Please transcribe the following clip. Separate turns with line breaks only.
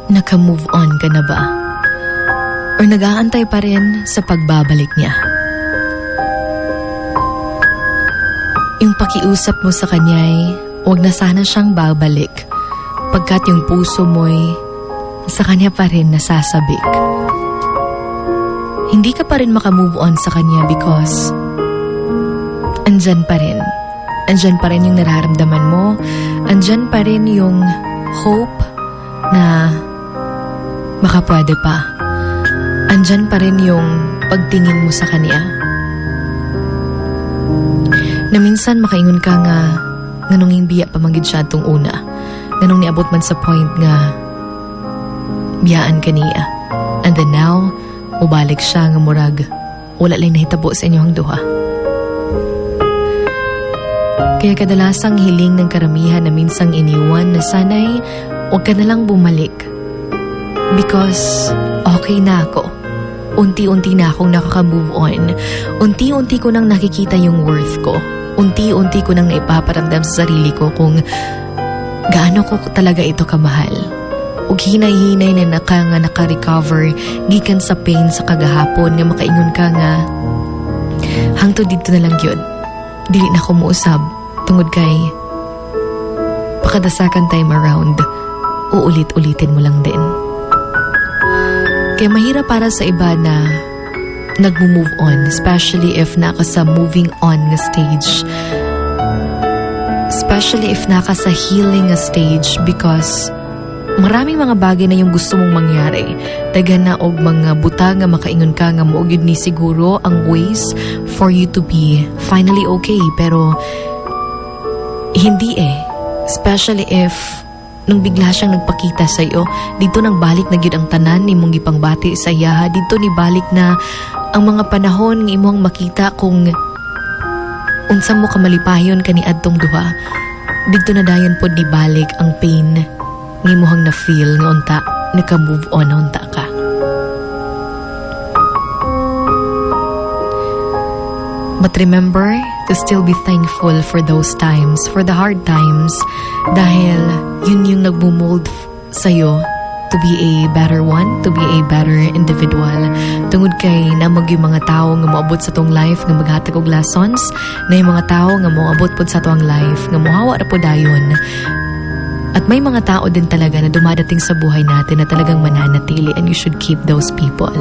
Naka-move on ka na ba? Or nag-aantay pa rin sa pagbabalik niya? Yung pakiusap mo sa kanya'y huwag na sana siyang babalik pagkat yung puso mo'y sa kanya pa rin nasasabik. Hindi ka pa rin makamove on sa kanya because andyan pa rin. Andyan pa rin yung nararamdaman mo. Andyan pa rin yung hope na baka pwede pa. Andyan pa rin yung pagtingin mo sa kanya. Na minsan makaingon ka nga nganong yung biya pamanggid siya itong una. Nganong niabot man sa point nga biyaan ka niya. And then now, ubalik siya nga murag wala lang nahitabo sa inyong duha. Kaya kadalasang hiling ng karamihan na minsang iniwan na sanay huwag ka nalang bumalik. Because okay na ako. Unti-unti na akong nakaka-move on. Unti-unti ko nang nakikita yung worth ko. Unti-unti ko nang naipaparamdam sa sarili ko kung gaano ko talaga ito kamahal. Ug hinay-hinay na naka-recover gikan sa pain sa kagahapon nga makaingon ka nga hangtod dito na lang yun. Dili na ko muusab tungod kay pakadasakan time around uulit-ulitin mo lang din. Kaya mahirap para sa iba na nag-move on, especially if naka sa moving on nga stage. Especially if naka sa healing nga stage because maraming mga bagay na yung gusto mong mangyari. Dagan na og mga buta nga makaingon ka nga mo gyud ni siguro ang ways for you to be finally okay. Pero hindi Especially if nung bigla siyang nagpakita sa iyo, dito nang balik na gyud ang tanan nimong gipangbati sa iya. Dito ni balik na ang mga panahon nga imong makita kung unsa mo kamalipayon kani adtong duha. Dito na dayon pod ni balik ang pain nga imong na feel nga unta naka-move on unta ka. But remember to still be thankful for those times, for the hard times, dahil yun yung nagmumold sa'yo to be a better one, to be a better individual. Tungod kay namag yung mga tao nga moabot sa tong life nga maghatag og lessons, na yung mga tao nga moabot pod sa tong life nga mohawa ra pod dayon. At may mga tao din talaga na dumadating sa buhay natin na talagang mananatili, and you should keep those people.